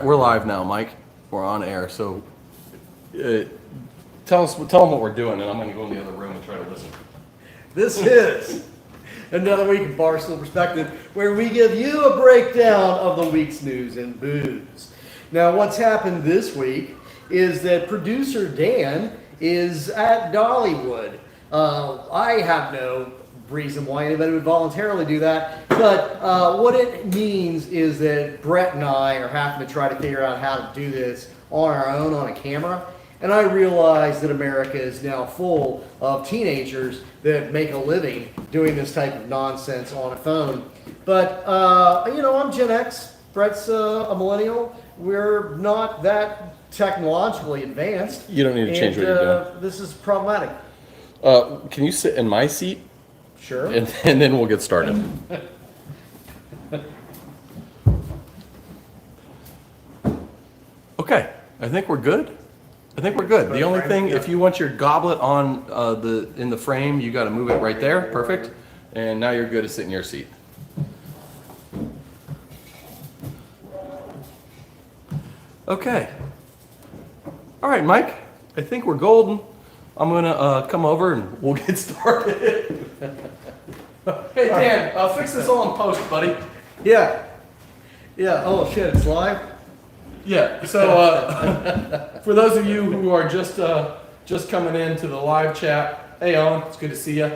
We're live now, Mike. We're on air. So tell them what we're doing, and I'm going to go in the other room and try to listen. This is another week of Barstool Perspective, where we give you a breakdown of the week's news and booze. Now, what's happened this week is that producer Dan is at Dollywood. I have no reason why anybody would voluntarily do that, but what it means is that Brett and I are having to try to figure out how to do this on our own on a camera. And I realize that America is now full of teenagers that make a living doing this type of nonsense on a phone. But, I'm Gen X, Brett's a millennial. We're not that technologically advanced. You don't need to change what you're doing. This is problematic. Can you sit in my seat? Sure. And then we'll get started. Okay, I think we're good. The only thing, if you want your goblet on in the frame, you got to move it right there. Perfect. And now you're good to sit in your seat. Okay. All right, Mike. I think we're golden. I'm gonna come over and we'll get started. Hey Dan, fix this all in post, buddy. Yeah. Oh shit, it's live. Yeah. So for those of you who are just coming into the live chat, hey Owen, it's good to see you.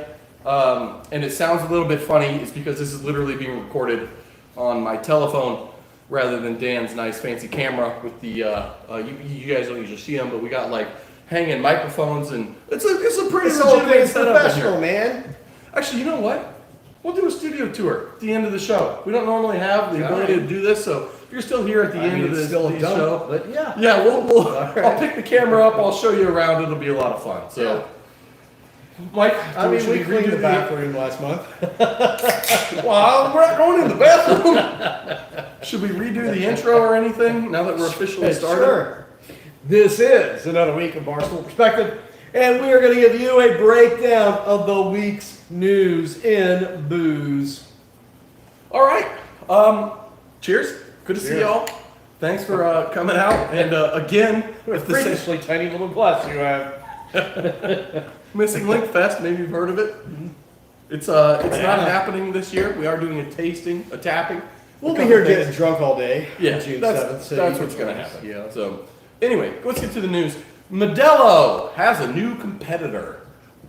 And it sounds a little bit funny. It's because this is literally being recorded on my telephone rather than Dan's nice fancy camera with the. You guys don't usually see them, but we got like hanging microphones, and it's a pretty legitimate setup professional, in here. man. Actually, you know what? We'll do a studio tour at the end of the show. We don't normally have the ability to do this, so if you're still here at the end of the show, but yeah, we'll right. I'll pick the camera up. I'll show you around. It'll be a lot of fun. So, Mike, we cleaned the bathroom last month. Well, we're not going in the bathroom. Should we redo the intro or anything now that we're officially started? Sure. This is another week of Barstool Perspective, and we are going to give you a breakdown of the week's news in booze. All right. Cheers. Good to see y'all. Thanks for coming out. And again, with the freakishly tiny little glass you have. Missing Link Fest. Maybe you've heard of it. It's not happening this year. We are doing a tasting, a tapping. We'll be here getting drunk all day. Yeah, June that's 7th. So that's what's going to happen. Yeah. So anyway, let's get to the news. Modelo has a new competitor,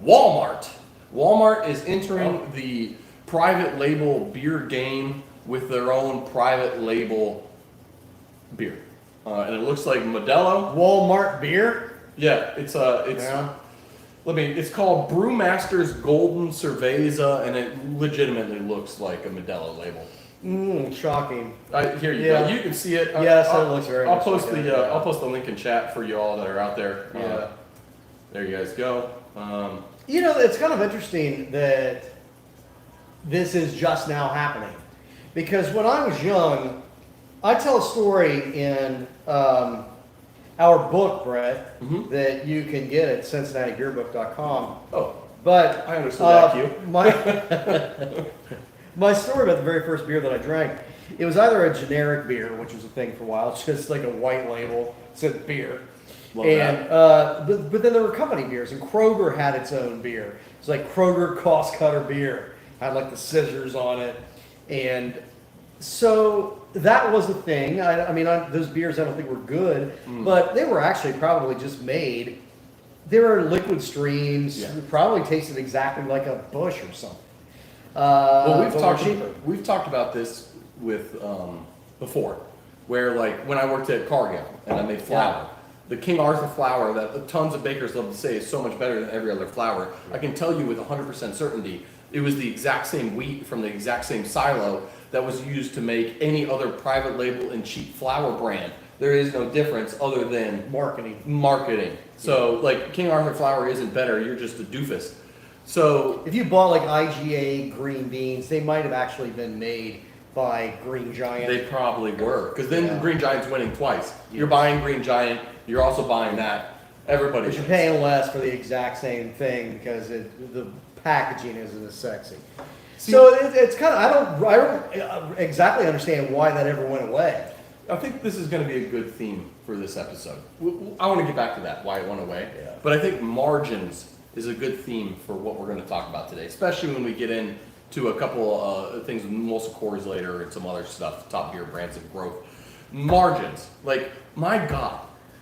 Walmart. Walmart is entering the private label beer game with their own private label beer, and it looks like Modelo. Walmart beer. Yeah, it's called Brewmaster's Golden Cerveza, and it legitimately looks like a Modelo label. Shocking. Here you go. You can see it. Yes, it looks very. I'll post I'll post the link in chat for you all that are out there. Yeah. There you guys go. It's kind of interesting that this is just now happening, because when I was young, I tell a story in our book, Brett, that you can get at CincinnatiBeerBook.com. Oh, but I understood that cue. My story about the very first beer that I drank, it was either a generic beer, which was a thing for a while, it's just like a white label, said beer. Love and but then there were company beers, and Kroger had its own beer. It's like Kroger Cost Cutter beer, had like the scissors on it, and so that was the thing. Those beers I don't think were good, but they were actually probably just made. They were liquid streams. Yeah. Probably tasted exactly like a Busch or something. Well, we've talked about this with before, where like when I worked at Cargill and I made flour, the King Arthur flour that tons of bakers love to say is so much better than every other flour. I can tell you with 100% certainty, it was the exact same wheat from the exact same silo that was used to make any other private label and cheap flour brand. There is no difference other than marketing. So like King Arthur flour isn't better. You're just a doofus. So if you bought like IGA green beans, they might have actually been made by Green Giant. They probably were, because then Green Giant's winning twice. Yeah. You're buying Green Giant, you're also buying that. Everybody. But you're paying less for the exact same thing because the packaging isn't as sexy. So it's kind of I don't exactly understand why that ever went away. I think this is going to be a good theme for this episode. I want to get back to that, why it went away. Yeah. But I think margins is a good theme for what we're going to talk about today, especially when we get into a couple things with Molson Coors later and some other stuff, top beer brands and growth. Margins. Like, my God.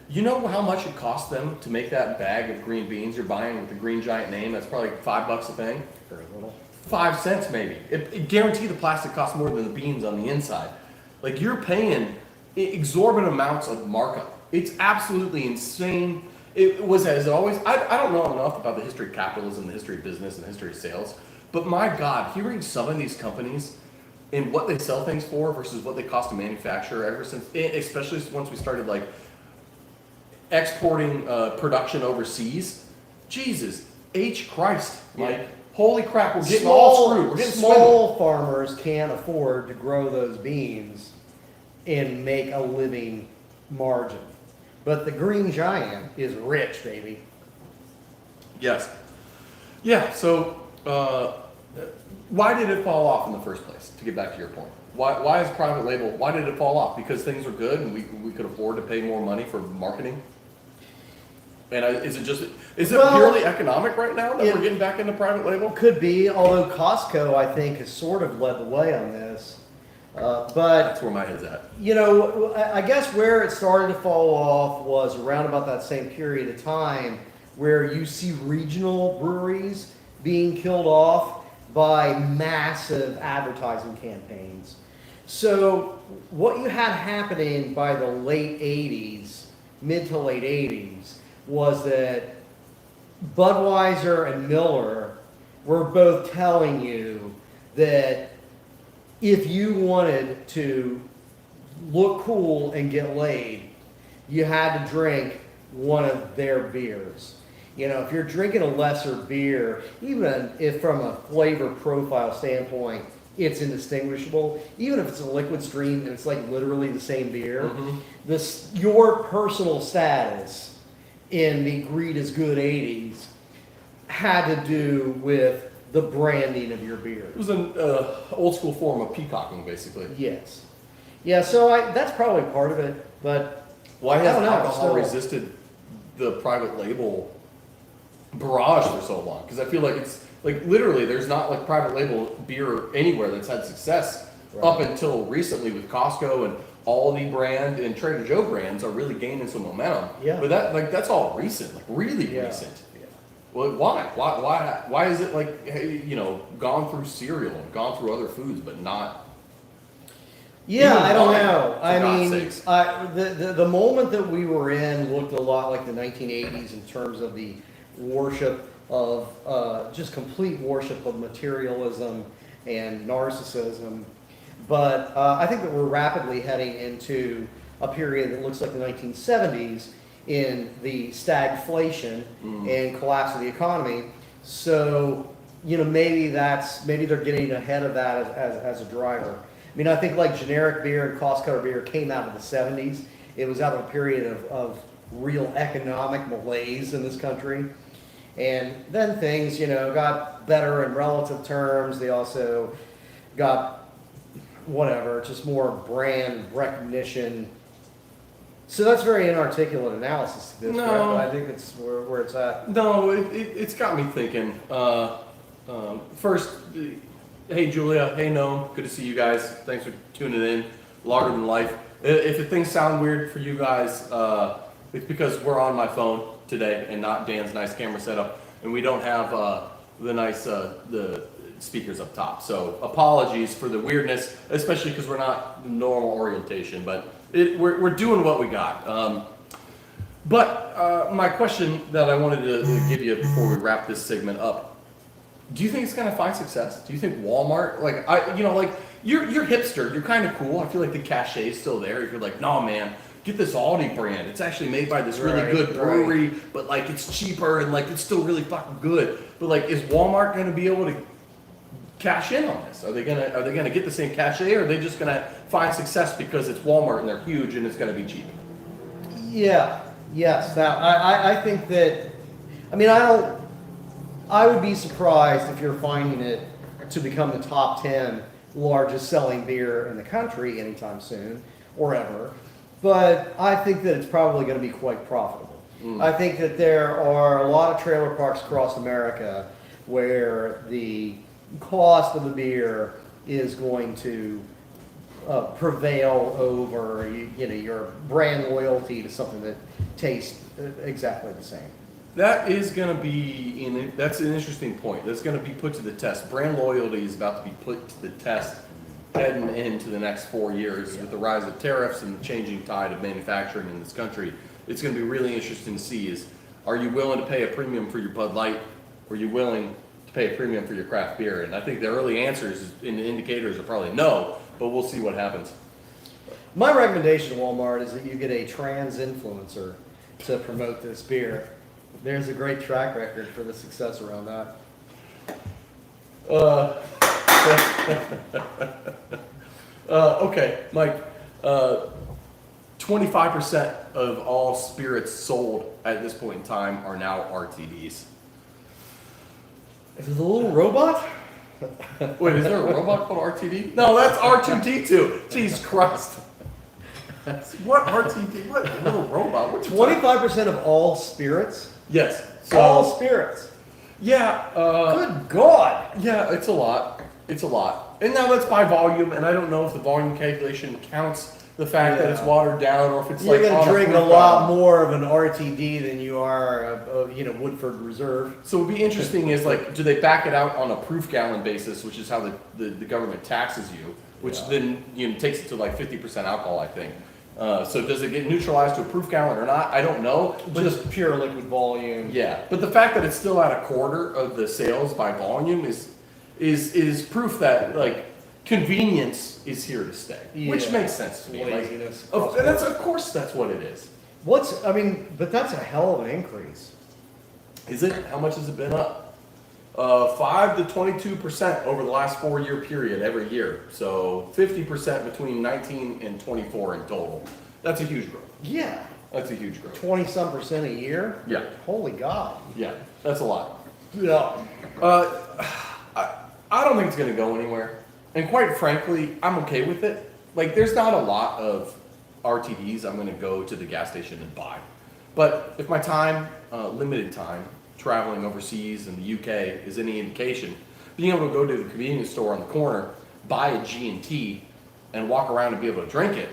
You know how much it costs them to make that bag of green beans you're buying with the Green Giant name? That's probably $5 a thing. Very little. 5 cents maybe. It guarantee the plastic costs more than the beans on the inside. Like, you're paying exorbitant amounts of markup. It's absolutely insane. It was, as always, I don't know enough about the history of capitalism, the history of business, and the history of sales, but my God, hearing some of these companies and what they sell things for versus what they cost to manufacture ever since, especially once we started like exporting production overseas, Jesus H. Christ, Mike. Yeah. Holy crap, we're getting all screwed. We're getting small farmers can't afford to grow those beans and make a living margin. But the Green Giant is rich, baby. Yes. Yeah, so why did it fall off in the first place, to get back to your point? Why is private label, why did it fall off? Because things were good and we could afford to pay more money for marketing? And is it purely economic right now that we're getting back into private label? Could be, although Costco, I think, has sort of led the way on this. But that's where my head's at. You know, I guess where it started to fall off was around about that same period of time where you see regional breweries being killed off by massive advertising campaigns. So what you had happening by the late 80s, mid to late 80s, was that Budweiser and Miller were both telling you that if you wanted to look cool and get laid, you had to drink one of their beers. You know, if you're drinking a lesser beer, even if from a flavor profile standpoint, it's indistinguishable, even if it's a liquid stream and it's like literally the same beer, your personal status in the greed is good 80s had to do with the branding of your beer. It was an old school form of peacocking, basically. Yes. Yeah, so that's probably part of it, but why has alcohol resisted the private label barrage for so long? Because I feel like it's like literally there's not like private label beer anywhere that's had success up until recently with Costco and Aldi brand and Trader Joe brands are really gaining some momentum. Yeah. But that's all recent, like really recent. Yeah. Well, why? Why is it like, hey, you know, gone through cereal and gone through other foods, but not? Yeah, I don't know. I mean, the moment that we were in looked a lot like the 1980s in terms of the worship of just complete worship of materialism and narcissism. But I think that we're rapidly heading into a period that looks like the 1970s in the stagflation and collapse of the economy. So, you know, maybe they're getting ahead of that as a driver. I mean, I think like generic beer and cost-cutter beer came out of the 70s. It was out of a period of real economic malaise in this country. And then things, you know, got better in relative terms. They also got just more brand recognition. So that's very inarticulate analysis to this, but I think it's where it's at. No, it's got me thinking. First, hey Julia, hey Noam, good to see you guys. Thanks for tuning in. Longer than life. If the things sound weird for you guys, it's because we're on my phone today and not Dan's nice camera setup, and we don't have the nice the speakers up top. So apologies for the weirdness, especially because we're not normal orientation, but we're doing what we got. But my question that I wanted to give you before we wrap this segment up, do you think it's gonna find success? Do you think Walmart, you're hipster, you're kind of cool. I feel like the cachet is still there. If you're like, no man, get this Aldi brand. It's actually made by this really good brewery, but like it's cheaper and like it's still really fucking good. But like, is Walmart gonna be able to cash in on this? Are they gonna get the same cachet, or are they just gonna find success because it's Walmart and they're huge and it's gonna be cheap? Yeah. Yes. Now I think that, I mean, I would be surprised if you're finding it to become the top 10 largest selling beer in the country anytime soon. or ever, but I think that it's probably going to be quite profitable. I think that there are a lot of trailer parks across America where the cost of the beer is going to prevail over your brand loyalty to something that tastes exactly the same. That is going to be, that's an interesting point. That's going to be put to the test. Brand loyalty is about to be put to the test heading into the next 4 years with the rise of tariffs and the changing tide of manufacturing in this country. It's going to be really interesting to see are you willing to pay a premium for your Bud Light, or are you willing to pay a premium for your craft beer? And I think the early answers and the indicators are probably no, but we'll see what happens. My recommendation to Walmart is that you get a trans influencer to promote this beer. There's a great track record for the success around that. Okay, Mike. 25% of all spirits sold at this point in time are now RTDs. Is it a little robot? Wait, is there a robot called RTD? No, that's R2D2. Jesus Christ. What RTD? What little robot? 25% of all spirits? Yes. So, all spirits? Yeah. Good God. Yeah, it's a lot. It's a lot. And now that's by volume, and I don't know if the volume calculation counts the fact that it's watered down, or if it's You're like going to drink a lot more of an RTD than you are of Woodford Reserve. So what would be interesting is, like, do they back it out on a proof gallon basis, which is how the government taxes you, which then takes it to like 50% alcohol, I think. So does it get neutralized to a proof gallon or not? I don't know. But Just pure liquid volume. Yeah, but the fact that it's still at a quarter of the sales by volume is proof that, like, convenience is here to stay, which makes sense to me. Laziness. Of course that's what it is. But that's a hell of an increase. Is it? How much has it been up? 5 to 22% over the last 4-year period every year. So 50% between 19 and 24 in total. That's a huge growth. Yeah. That's a huge growth. 20-some% a year? Yeah. Holy God. Yeah, that's a lot. Yeah. I don't think it's going to go anywhere. And quite frankly, I'm okay with it. Like, there's not a lot of RTDs I'm going to go to the gas station and buy. But if my time, limited time, traveling overseas in the UK is any indication, being able to go to the convenience store on the corner, buy a G&T, and walk around and be able to drink it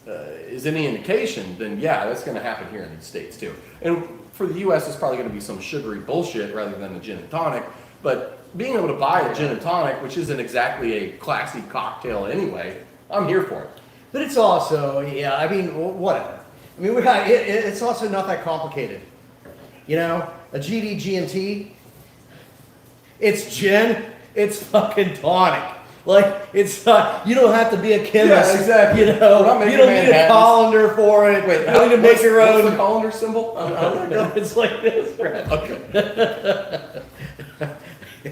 is any indication, then yeah, that's going to happen here in the States too. And for the US, it's probably going to be some sugary bullshit rather than a gin and tonic. But being able to buy a gin and tonic, which isn't exactly a classy cocktail anyway, I'm here for it. But it's also, whatever. I mean, it's also not that complicated. A GD G&T, it's gin, it's fucking tonic. Like, it's not, you don't have to be a chemist. Yeah, exactly. You don't need a colander for it. Wait, you don't need to make your own. What's the colander symbol? It's like this, right? Okay.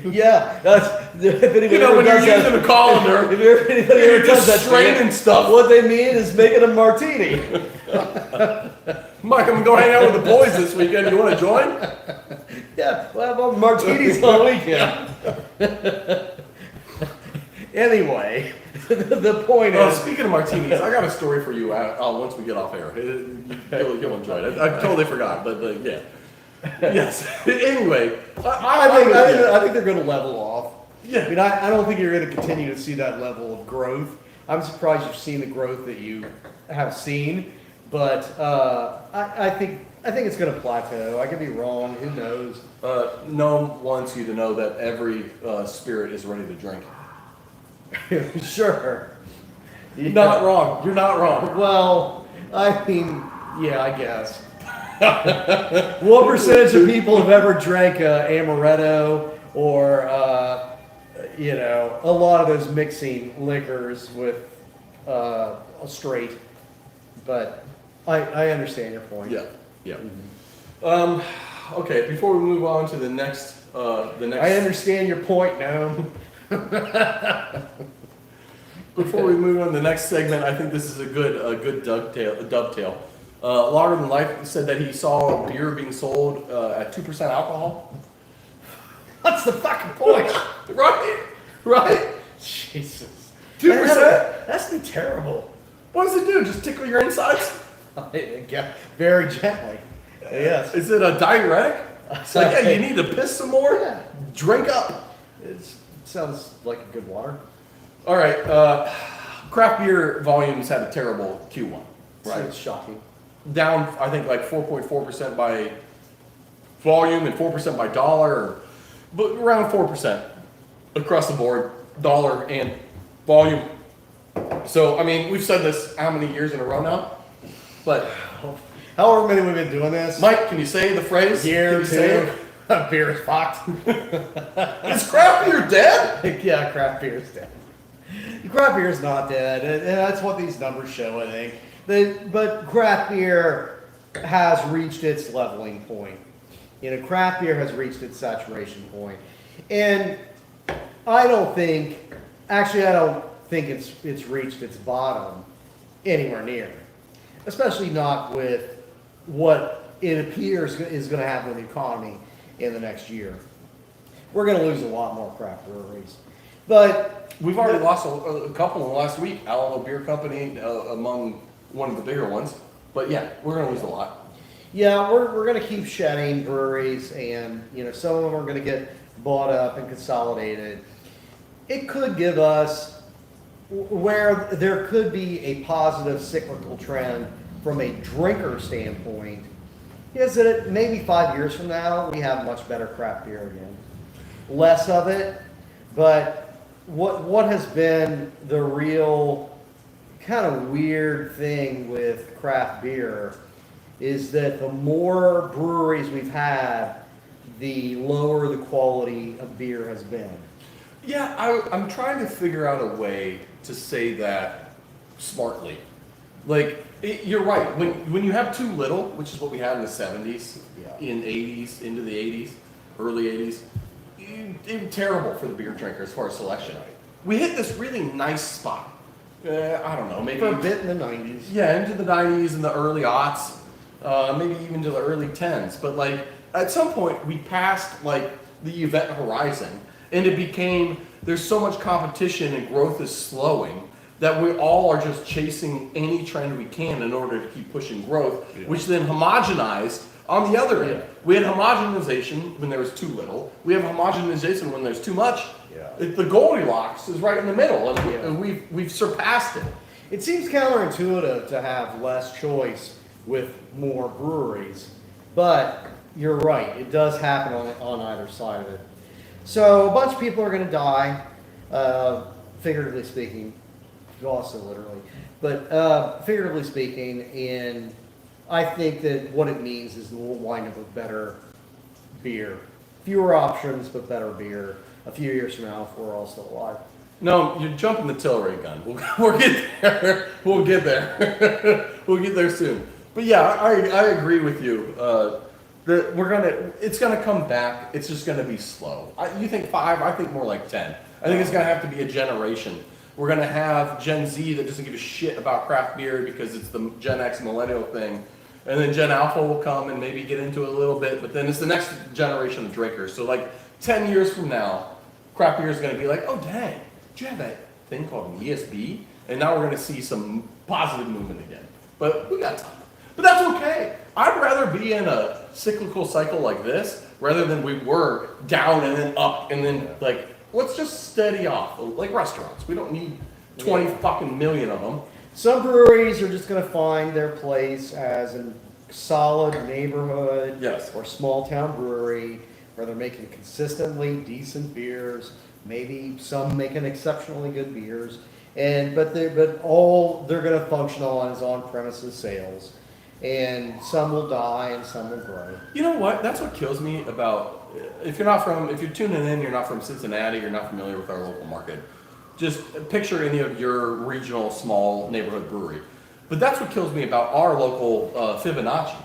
Yeah, that's, if anybody when you're using a colander, if anybody ever does that, straining stuff. What they mean is making a martini. Mike, I'm gonna go hang out with the boys this weekend. You want to join? Yeah, we'll have martinis on the weekend. Anyway, the point is. Speaking of martinis, I got a story for you once we get off air. You'll enjoy it. I totally forgot, but yeah. Yes. Anyway, I think they're going to level off. Yeah. I mean, I don't think you're going to continue to see that level of growth. I'm surprised you've seen the growth that you have seen, but I think it's going to plateau. I could be wrong. Who knows? No one wants you to know that every spirit is ready to drink. Sure. You're not wrong. You're not wrong. Well, I mean, yeah, I guess. What percentage of people have ever drank amaretto or, a lot of those mixing liquors with a straight? But I understand your point. Yeah, yeah. Mm-hmm. Okay, before we move on to the next. I understand your point now. Before we move on to the next segment, I think this is a good dovetail. Longer Than Life said that he saw beer being sold at 2% alcohol. What's the fucking point? Right? Jesus. 2%? That's terrible. What does it do? Just tickle your insides? Very gently. Yes. Is it a diuretic? It's like, hey, you need to piss some more? Yeah. Drink up. It sounds like a good water. All right. Craft beer volumes had a terrible Q1. Right. It's shocking. Down, I think, like 4.4% by volume and 4% by dollar, but around 4% across the board, dollar and volume. So, I mean, we've said this how many years in a row now? But however many we've been doing this. Mike, can you say the phrase? Year Can you say two. Beer is fucked. Is craft beer dead? Yeah, craft beer is dead. Craft beer is not dead, and that's what these numbers show, I think. But craft beer has reached its leveling point. Craft beer has reached its saturation point. And I don't think it's reached its bottom anywhere near. Especially not with what it appears is going to happen with the economy in the next year. We're going to lose a lot more craft breweries. But we've already lost a couple in the last week. Alamo Beer Company among one of the bigger ones. But yeah, we're going to lose a lot. Yeah, we're going to keep shedding breweries, and some of them are going to get bought up and consolidated. It could give us where there could be a positive cyclical trend from a drinker standpoint. Is that maybe 5 years from now we have much better craft beer again, less of it, but what has been the real kind of weird thing with craft beer is that the more breweries we've had, the lower the quality of beer has been. Yeah, I'm trying to figure out a way to say that smartly. Like, you're right. When you have too little, which is what we had in the 70s, in 80s, into the 80s, early 80s, it was terrible for the beer drinker as far as selection. We hit this really nice spot. I don't know, maybe For a bit in the 90s. Yeah, into the 90s and the early aughts, maybe even to the early 10s. But like at some point, we passed like the event horizon, and it became there's so much competition and growth is slowing that we all are just chasing any trend we can in order to keep pushing growth, which then homogenized on the other end. We had homogenization when there was too little. We have homogenization when there's too much. The Goldilocks is right in the middle, and we've surpassed it. It seems counterintuitive to have less choice with more breweries, but you're right, it does happen on either side of it. So a bunch of people are going to die, figuratively speaking, also literally, but figuratively speaking, and I think that what it means is we'll wind up with better beer. Fewer options, but better beer a few years from now if we're all still alive. No, you're jumping the Tilray gun. We'll get there. We'll get there. We'll get there soon. But yeah, I agree with you. It's gonna come back. It's just gonna be slow. You think 5? I think more like 10. I think it's gonna have to be a generation. We're gonna have Gen Z that doesn't give a shit about craft beer because it's the Gen X millennial thing, and then Gen Alpha will come and maybe get into it a little bit. But then it's the next generation of drinkers. So like 10 years from now, craft beer is gonna be like, oh dang, did you have that thing called an ESB? And now we're gonna see some positive movement again. But we got time. But that's okay. I'd rather be in a cyclical cycle like this rather than we were down and then up and then like, let's just steady off. Like restaurants. We don't need 20 fucking million of them. Some breweries are just going to find their place as a solid neighborhood or small town brewery where they're making consistently decent beers, maybe some making exceptionally good beers, but all they're going to function on is on-premises sales. And some will die and some will grow. You know what? That's what kills me about, if you're tuning in, you're not from Cincinnati, you're not familiar with our local market. Just picture any of your regional small neighborhood brewery. But that's what kills me about our local Fibonacci.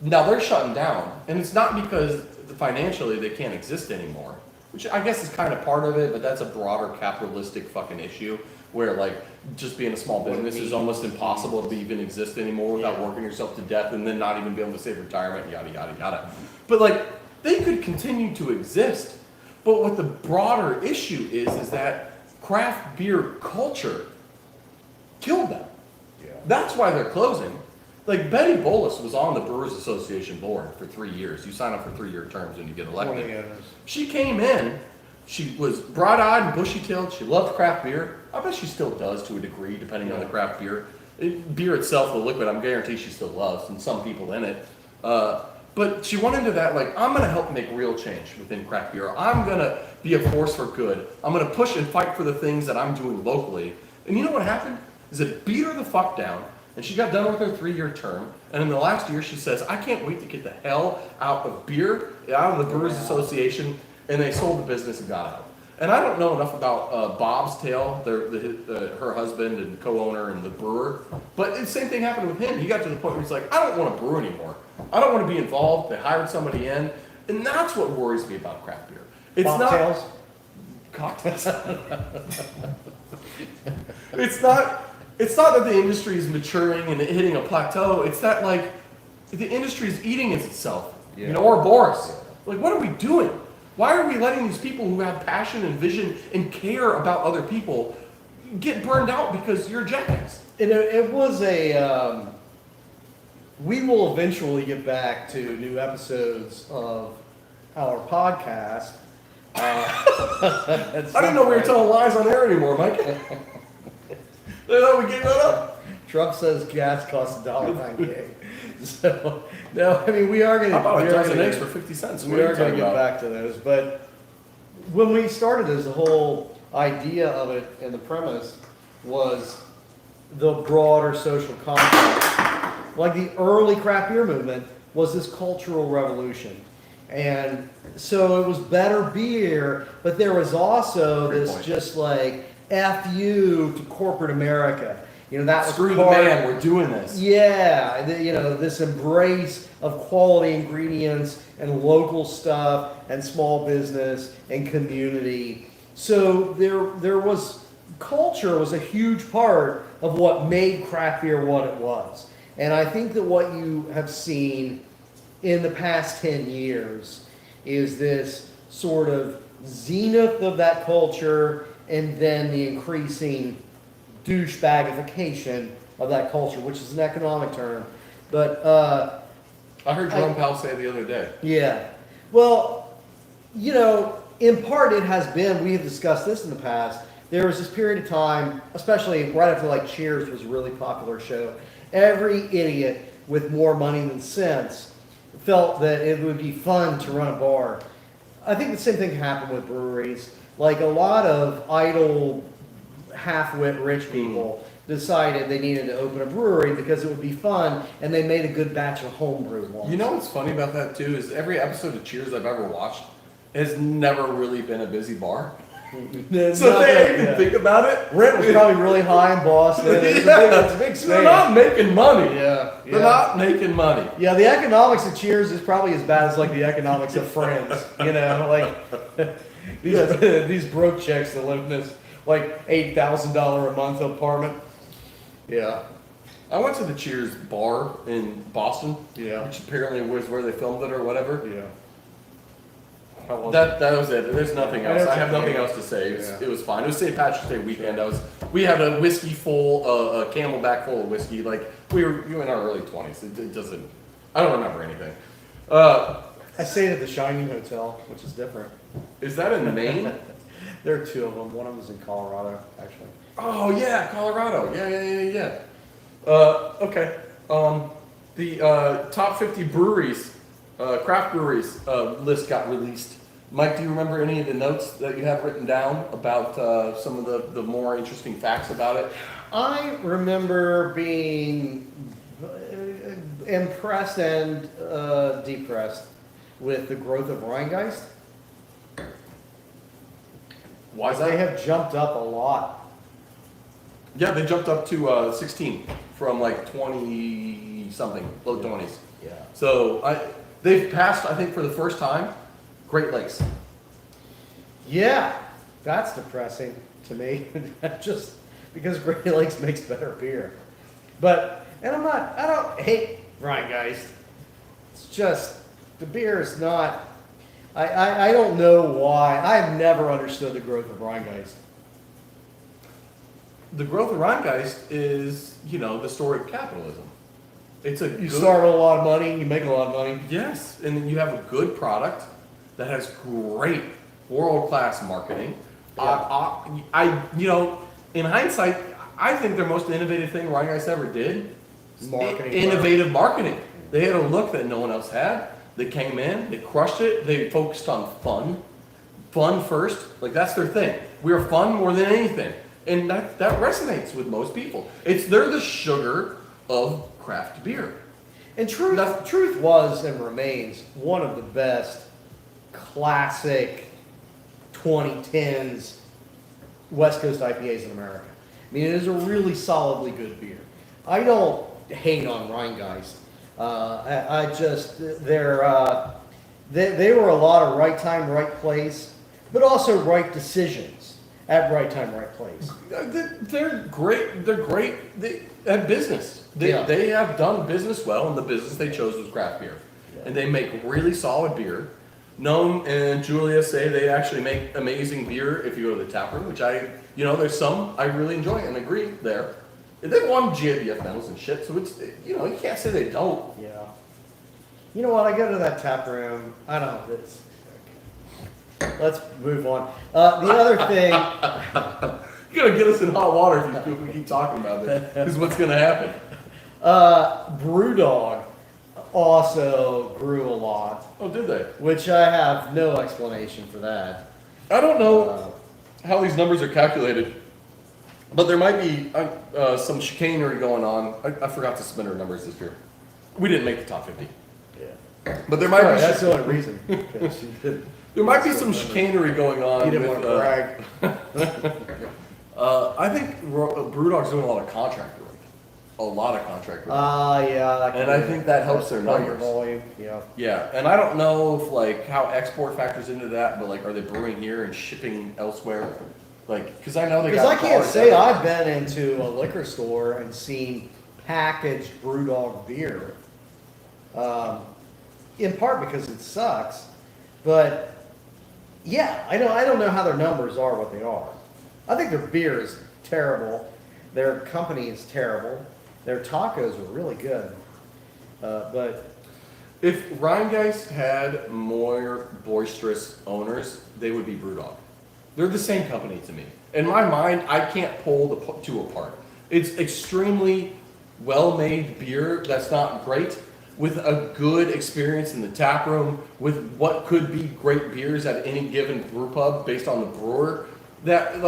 Now they're shutting down, and it's not because financially they can't exist anymore, which I guess is kind of part of it, but that's a broader capitalistic fucking issue where like just being a small business is almost impossible to even exist anymore without working yourself to death and then not even be able to save retirement, yada, yada, yada. But like they could continue to exist. But what the broader issue is that craft beer culture killed them. That's why they're closing. Like Betty Bolus was on the Brewers Association board for 3 years. You sign up for 3-year terms when you get elected. She came in. She was bright-eyed and bushy-tailed. She loved craft beer. I bet she still does to a degree, depending on the craft beer. Beer itself, the liquid, I'm guaranteed she still loves, and some people in it. But she went into that like, I'm going to help make real change within craft beer. I'm going to be a force for good. I'm going to push and fight for the things that I'm doing locally. And you know what happened? Is it beat her the fuck down, and she got done with her 3-year term. And in the last year, she says, I can't wait to get the hell out of beer, out of the Brewers Association. And they sold the business and got out. And I don't know enough about Bob's Tale, her husband and co-owner and the brewer. But the same thing happened with him. He got to the point where he's like, I don't want to brew anymore. I don't want to be involved. They hired somebody in. And that's what worries me about craft beer. It's Cocktails? not cocktails. It's not that the industry is maturing and hitting a plateau. It's that like the industry is eating itself. Yeah. You know, or Boris. Like, what are we doing? Why are we letting these people who have passion and vision and care about other people get burned out because you're a jackass? It was a. We will eventually get back to new episodes of our podcast. I didn't know we were telling lies on air anymore, Mike. We gave that up. Trump says gas costs $1.98. So, no, I mean, we are going to... How about a dozen eggs for 50 cents? We are going to get back to those. But when we started this, the whole idea of it and the premise was the broader social context. Like the early craft beer movement was this cultural revolution. And so it was better beer, but there was also just like F you to corporate America. You know, that was screw the man, we're doing this. Yeah, this embrace of quality ingredients and local stuff and small business and community. So there was culture was a huge part of what made craft beer what it was. And I think that what you have seen in the past 10 years is this sort of zenith of that culture and then the increasing douchebagification of that culture, which is an economic term. But I heard Jerome Powell say the other day. Yeah. Well, in part it has been, we have discussed this in the past, there was this period of time, especially right after like Cheers was a really popular show, every idiot with more money than sense felt that it would be fun to run a bar. I think the same thing happened with breweries. Like a lot of idle, half-wit rich people decided they needed to open a brewery because it would be fun, and they made a good batch of homebrew once. You know what's funny about that too is every episode of Cheers I've ever watched has never really been a busy bar. So they even think about it. Rent was probably really high in Boston. It's a big space. They're not making money. Yeah. They're not making money. Yeah, the economics of Cheers is probably as bad as like the economics of Friends. Like these broke chicks that live in this like $8,000 a month apartment. Yeah. I went to the Cheers bar in Boston. Yeah. Which apparently was where they filmed it or whatever. Yeah. That was it. There's nothing else. I have nothing else to say. It was fine. It was St. Patrick's Day weekend. We had a whiskey full, a Camelback full of whiskey. Like we were in our early 20s. It doesn't. I don't remember anything. I stayed at the Shining Hotel, which is different. Is that in Maine? There are two of them. One of them is in Colorado, actually. Oh yeah, Colorado. Yeah. Okay. The top 50 breweries. Craft breweries list got released. Mike, do you remember any of the notes that you have written down about some of the more interesting facts about it? I remember being impressed and depressed with the growth of Rheingeist. Why is that? They have jumped up a lot. Yeah, they jumped up to 16 from like 20 something, low 20s. Yeah. So they've passed, I think, for the first time, Great Lakes. Yeah, that's depressing to me. Just because Great Lakes makes better beer. I don't hate Rheingeist. It's just, the beer is not, I don't know why. I've never understood the growth of Rheingeist. the growth of Rheingeist is, the story of capitalism. You start with a lot of money, you make a lot of money. Yes, and then you have a good product that has great world-class marketing. Yeah. In hindsight, I think their most innovative thing Rheingeist ever did is Marketing. innovative marketing. They had a look that no one else had. They came in, they crushed it. They focused on fun first. Like that's their thing. We're fun more than anything, and that resonates with most people. They're the sugar of craft beer. And truth was and remains one of the best classic 2010s West Coast IPAs in America. I mean, it is a really solidly good beer. I don't hate on Rheingeist. I just they were a lot of right time, right place, but also right decisions at right time, right place. They're great. They're great at business. They have done business well, and the business they chose was craft beer, and they make really solid beer. Noam and Julia say they actually make amazing beer if you go to the tap room, which there's some I really enjoy and agree there. They won GABF medals and shit, so it's, you can't say they don't. Yeah. You know what? I go to that tap room. I don't know. Let's move on. The other thing. You're going to get us in hot water if we keep talking about it. This is what's going to happen. Brewdog also grew a lot. Oh, did they? Which I have no explanation for that. I don't know how these numbers are calculated. But there might be some chicanery going on. I forgot to submit our numbers this year. We didn't make the top 50. Yeah. But there might be. That's the only reason. There might be some chicanery going on. You didn't want to brag. I think Brewdog's doing a lot of contract work. A lot of contract work. Yeah. And I think that helps their numbers. Volume. Yeah. Yeah, and I don't know if how export factors into that, but are they brewing here and shipping elsewhere? Because I know they got. Because I can't say I've been into a liquor store and seen packaged Brewdog beer. In part because it sucks, but yeah, I don't know how their numbers are what they are. I think their beer is terrible. Their company is terrible. Their tacos are really good, but. If Rheingeist had more boisterous owners, they would be Brewdog. They're the same company to me. In my mind, I can't pull the two apart. It's extremely well-made beer that's not great, with a good experience in the tap room, with what could be great beers at any given brew pub based on the brewer, that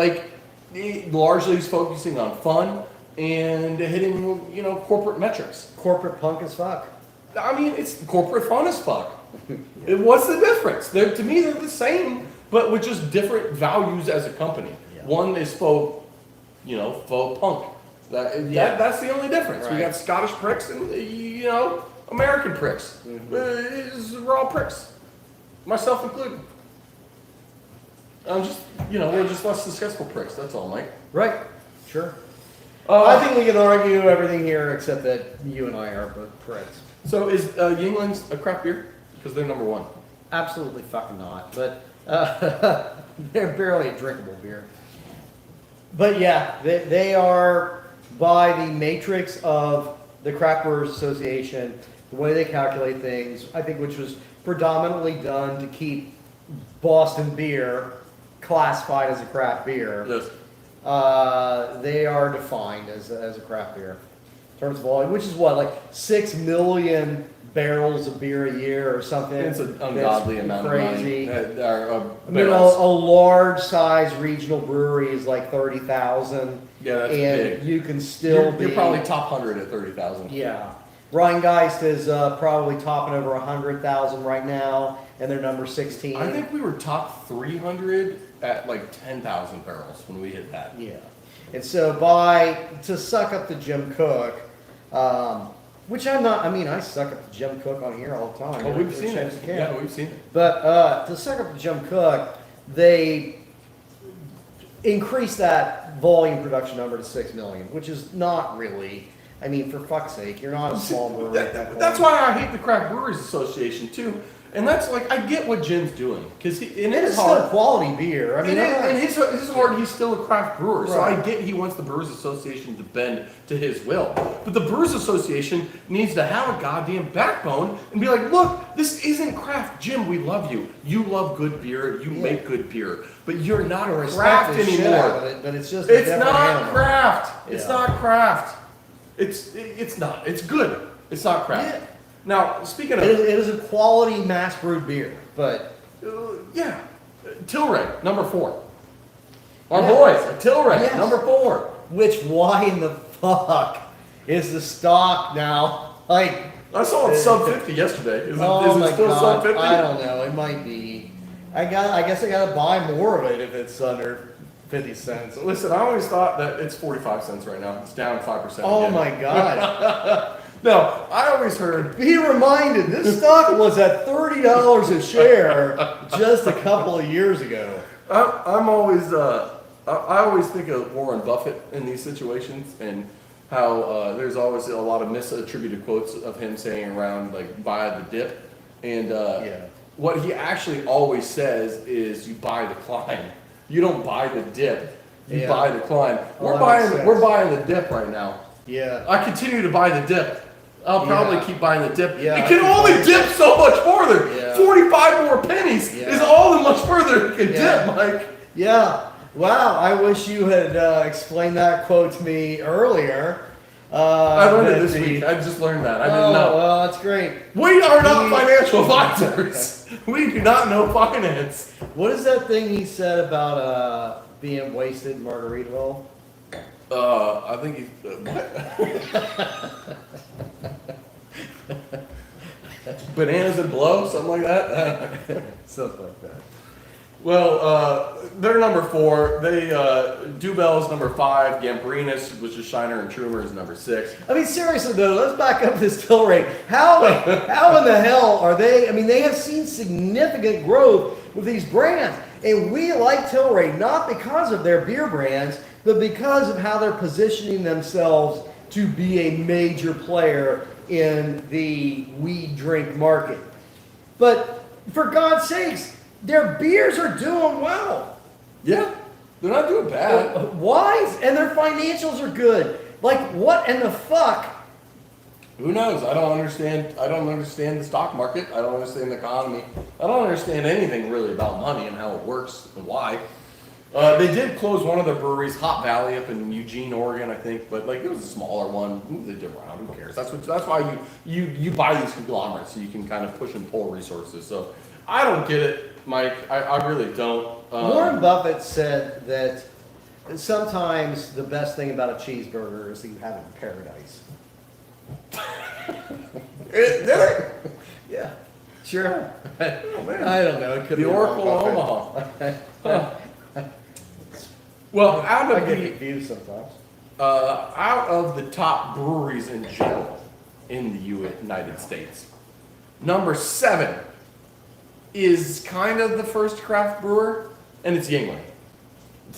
largely is focusing on fun and hitting corporate metrics. Corporate punk as fuck. I mean, it's corporate fun as fuck. What's the difference? To me, they're the same, but with just different values as a company. Yeah. One is faux punk. That's the only difference. Right. We got Scottish pricks and American pricks. Mm-hmm. We're all pricks, myself included. I'm just we're just less successful pricks. That's all, Mike. Right. Sure. I think we can argue everything here except that you and I are both pricks. So is Yuengling's a craft beer? Because they're number one. Absolutely fucking not. But they're barely a drinkable beer. But yeah, they are, by the matrix of the Craft Brewers Association, the way they calculate things, I think which was predominantly done to keep Boston beer classified as a craft beer. Yes. They are defined as a craft beer in terms of volume, which is what, 6 million barrels of beer a year or something. It's an ungodly amount crazy. of money. I mean, a large size regional brewery is 30,000. Yeah, that's and big. You can still You're probably top 100 at 30,000. Yeah. Rheingeist is probably topping over 100,000 right now, and they're number 16. I think we were top 300 at 10,000 barrels when we hit that. Yeah. And so to suck up to Jim Cook, which I'm not, I suck up to Jim Cook on here all the time. Oh, we've seen it. Yeah, we've seen it. But to suck up to Jim Cook, they increased that volume production number to 6 million, which is not really, for fuck's sake, you're not a small brewery at that point. That's why I hate the Craft Brewers Association too. And that's like, I get what Jim's doing. Because in It his is still heart, quality beer. I mean, in his heart, he's still a craft brewer. So I Right. get he wants the Brewers Association to bend to his will. But the Brewers Association needs to have a goddamn backbone and be like, look, this isn't craft. Jim, we love you. You love good beer. You make good beer. But you're not craft anymore. But it's just It's not craft. It's Yeah. not craft. It's not. It's good. It's not craft. Yeah. Now, speaking of... It is a quality mass brewed beer, but yeah. Tilray, number 4. Our Yeah. boys, Tilray, Yes. number 4. why in the fuck is the stock now like? I saw it sub 50 yesterday. Is Oh my it still god! sub 50? I don't know. It might be. I guess I gotta buy more of it if it's under 50 cents. Listen, I always thought that it's 45 cents right now. It's down 5%. Oh again. my god! No, I always heard... Be reminded, this stock was at $30 a share just a couple of years ago. I'm always... I always think of Warren Buffett in these situations and how there's always a lot of misattributed quotes of him saying around, like, buy the dip. And what he actually always says is you buy the climb. You don't buy the dip. You buy the climb. We're buying the dip right now. Yeah. I continue to buy the dip. I'll probably keep buying the dip. Yeah, it can only dip so much farther. Yeah. 45 more pennies is all the much further it can dip, Mike. Yeah. Wow. I wish you had explained that quote to me earlier. I learned it this week. I just learned that. I didn't know. Well, that's great. We are not financial advisors. We do not know finance. What is that thing he said about being wasted in Margaritaville? I think he's... what? Bananas and blow? Something like that? Something like that. Well, they're number 4. They Dubel's number 5. Gambrinus, which is Shiner and Trumer, is number 6. I mean, seriously though, let's back up this fill rate. How in the hell are they? I mean, they have seen significant growth with these brands, and we like Tilray not because of their beer brands, but because of how they're positioning themselves to be a major player in the weed drink market. But for God's sakes, their beers are doing well. Yeah, they're not doing bad. Why? And their financials are good. Like, what in the fuck? Who knows? I don't understand. I don't understand the stock market. I don't understand the economy. I don't understand anything really about money and how it works and why. They did close one of their breweries, Hot Valley, up in Eugene, Oregon, I think, but like it was a smaller one. They did around. Who cares? That's why you buy these conglomerates so you can kind of push and pull resources. So I don't get it, Mike. I really don't. Warren Buffett said that sometimes the best thing about a cheeseburger is that you have it in paradise. Did it? Yeah, sure. Oh, man. I don't know. It could The be Oracle of Warren Omaha. Buffett. Well, out I of get the confused sometimes. out of the top breweries in general in the United States, number 7 is kind of the first craft brewer, and it's Yuengling.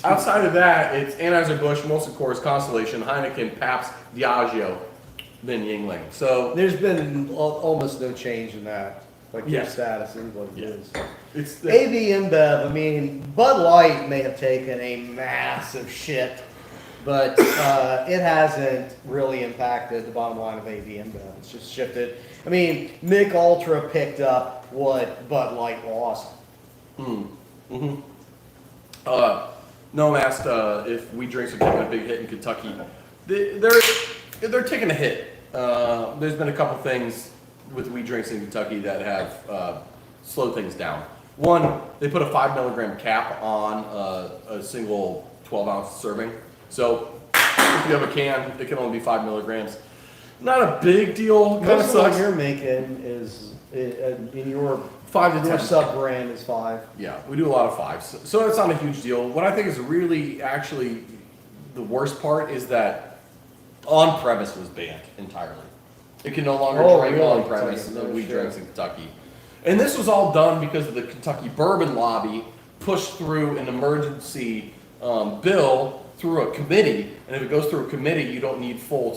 Outside of that, it's Anheuser-Busch, Molson Coors, Constellation, Heineken, Pabst, Diageo, then Yuengling. So There's been almost no change in that. Like your status is what it is. it's the, AB InBev, I mean, Bud Light may have taken a massive shit, but it hasn't really impacted the bottom line of AB InBev. It's just shifted. I mean, Mick Ultra picked up what Bud Light lost. Noam asked if Wheat Drinks are taking a big hit in Kentucky. They're taking a hit. There's been a couple things with Wheat Drinks in Kentucky that have slowed things down. One, they put a 5 milligram cap on a single 12-ounce serving. So if you have a can, it can only be 5 milligrams. Not a big deal. Kind of Most of what sucks. you're making is in your 5 to 10. your sub brand is 5. Yeah, we do a lot of 5s. So it's not a huge deal. What I think is really actually the worst part is that on-premise was banned entirely. It can no longer drink really? on-premise So, than no Wheat shit. Drinks in Kentucky. And this was all done because of the Kentucky Bourbon Lobby pushed through an emergency bill through a committee. And if it goes through a committee, you don't need full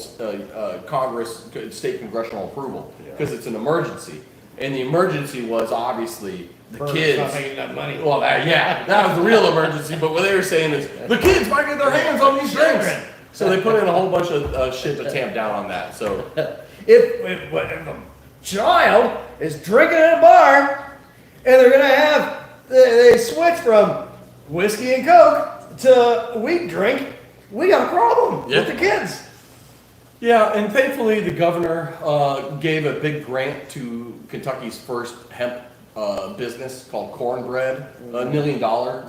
Congress, state congressional approval because it's an emergency. And the emergency was obviously the Burger's kids. not making enough money. Well, that was the real emergency. But what they were saying is the kids might get their hands on these drinks. So they put in a whole bunch of shit to tamp down on that. So if a child is drinking at a bar and they're gonna have they switch from whiskey and Coke to wheat drink, we got a problem with the kids. Yeah, and thankfully the governor gave a big grant to Kentucky's first hemp business called Cornbread, $1 million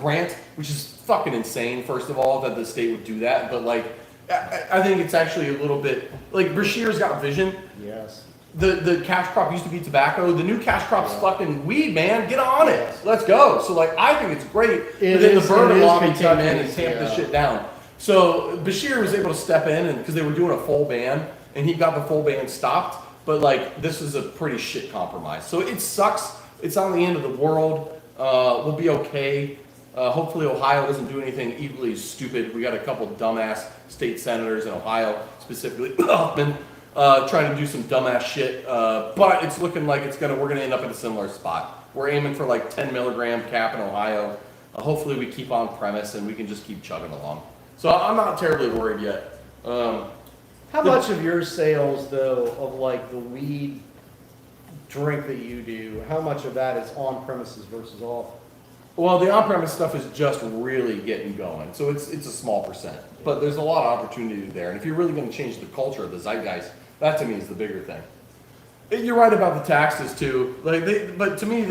grant, which is fucking insane, first of all, that the state would do that. But like, I think it's actually a little bit, like Bashir's got vision. Yes. The cash crop used to be tobacco. The new cash crop's fucking weed, man. Get on it. Let's go. So like, I think it's great. But then the bourbon lobby came in and tamped this shit down. So Bashir was able to step in, and because they were doing a full ban, and he got the full ban stopped. But like, this is a pretty shit compromise. So it sucks. It's not the end of the world. We'll be okay. Hopefully Ohio doesn't do anything equally stupid. We got a couple dumbass state senators in Ohio, specifically Huffman, trying to do some dumbass shit. But it's looking like we're gonna end up in a similar spot. We're aiming for like 10 milligram cap in Ohio. Hopefully we keep on premise and we can just keep chugging along. So I'm not terribly worried yet. How much of your sales, though, of like the weed drink that you do, how much of that is on premises versus off? Well, the on-premise stuff is just really getting going, so it's a small percent. But there's a lot of opportunity there, and if you're really going to change the culture of the zeitgeist, that to me is the bigger thing. You're right about the taxes too. But to me,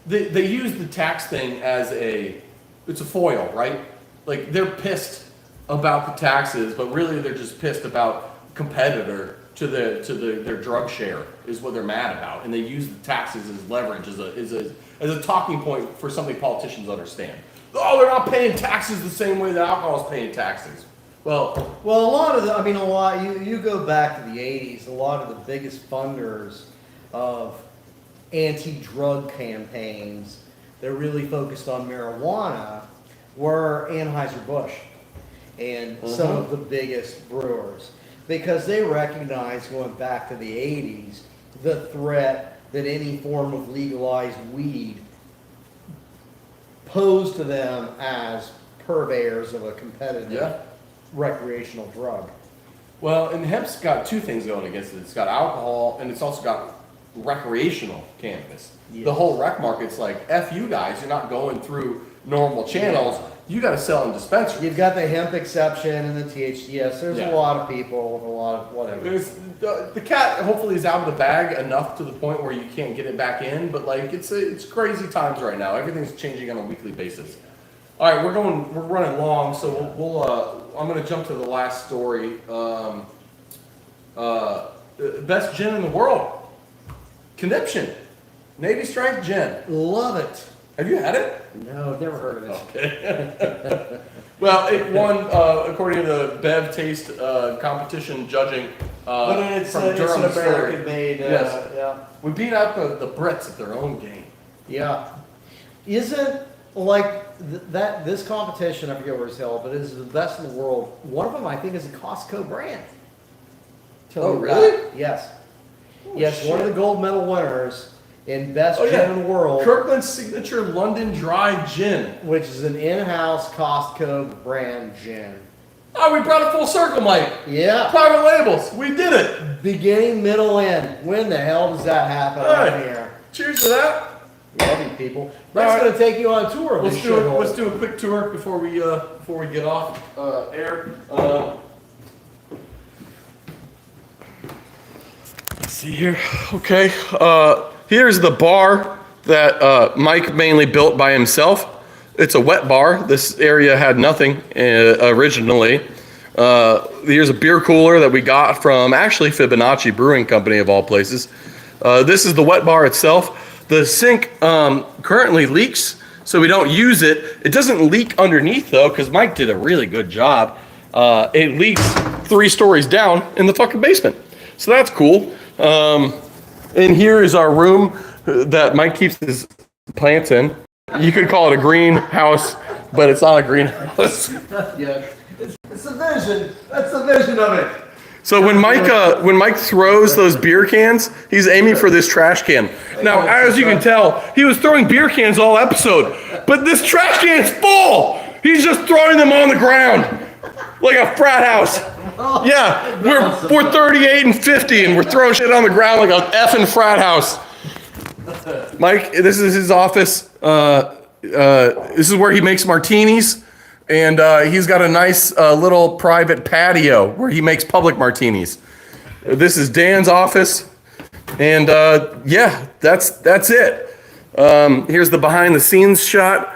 they use the tax thing as it's a foil, right? Like they're pissed about the taxes, but really they're just pissed about competitor to their drug share is what they're mad about, and they use the taxes as leverage as a talking point for something politicians understand. Oh, they're not paying taxes the same way that alcohol is paying taxes. Well, a lot you go back to the 80s, a lot of the biggest funders of anti-drug campaigns that really focused on marijuana were Anheuser-Busch and some of the biggest brewers, because they recognized, going back to the 80s, the threat that any form of legalized weed posed to them as purveyors of a competitive recreational drug. Well, and hemp's got two things going against it. It's got alcohol, and it's also got recreational cannabis. Yes. The whole rec market's like, F you guys, you're not going through normal channels. You got to sell in dispensaries. You've got the hemp exception and the THCS. There's a lot of people with a lot of whatever. The cat hopefully is out of the bag enough to the point where you can't get it back in, but like it's crazy times right now. Everything's changing on a weekly basis. All right, we're running long, so we'll I'm gonna jump to the last story. Best gin in the world, Conniption, Navy Strength Gin. Love it. Have you had it? No, I've never heard of it. Okay. Well, it won according to the Bev Taste competition judging. But it's an American-made. Yes. Yeah. We beat out the Brits at their own game. Yeah. Isn't like this competition? I forget where it's held, but it's the best in the world. One of them, I think, is a Costco brand. Oh, really? Yes. Oh, yes. shit. One of the gold medal winners in best gin in the world. Kirkland's signature London Dry Gin, which is an in-house Costco brand gin. Oh, we brought it full circle, Mike. Yeah. Private labels. We did it. Beginning, middle, end. When the hell does that happen around here? Cheers to that. Love you, people. That's going to take you on a tour. Let's do a quick tour before we get off air. Let's see here. Okay. Here's the bar that Mike mainly built by himself. It's a wet bar. This area had nothing originally. Here's a beer cooler that we got from actually Fibonacci Brewing Company of all places. This is the wet bar itself. The sink currently leaks, so we don't use it. It doesn't leak underneath though, because Mike did a really good job. It leaks 3 stories down in the fucking basement. So that's cool. And here is our room that Mike keeps his plants in. You could call it a greenhouse, but it's not a greenhouse. Yeah, it's the vision. That's the vision of it. So when Mike throws those beer cans, he's aiming for this trash can. Now, as you can tell, he was throwing beer cans all episode, but this trash can's full. He's just throwing them on the ground like a frat house. Yeah, we're 38 and 50, and we're throwing shit on the ground like a effing frat house. Mike, this is his office. This is where he makes martinis. And he's got a nice little private patio where he makes public martinis. This is Dan's office. And yeah, that's it. Here's the behind the scenes shot.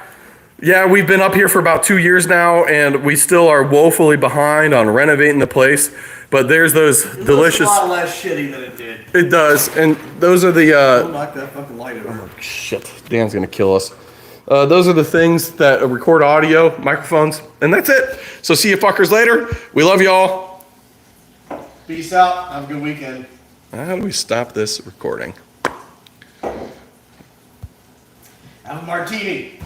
Yeah, we've been up here for about 2 years now, and we still are woefully behind on renovating the place. But there's those delicious. It's a lot less shitty than it did. It does. And those are the. Don't knock that fucking light over. Oh, shit. Dan's going to kill us. Those are the things that record audio, microphones, and that's it. So see you fuckers later. We love y'all. Peace out. Have a good weekend. How do we stop this recording? Have a martini.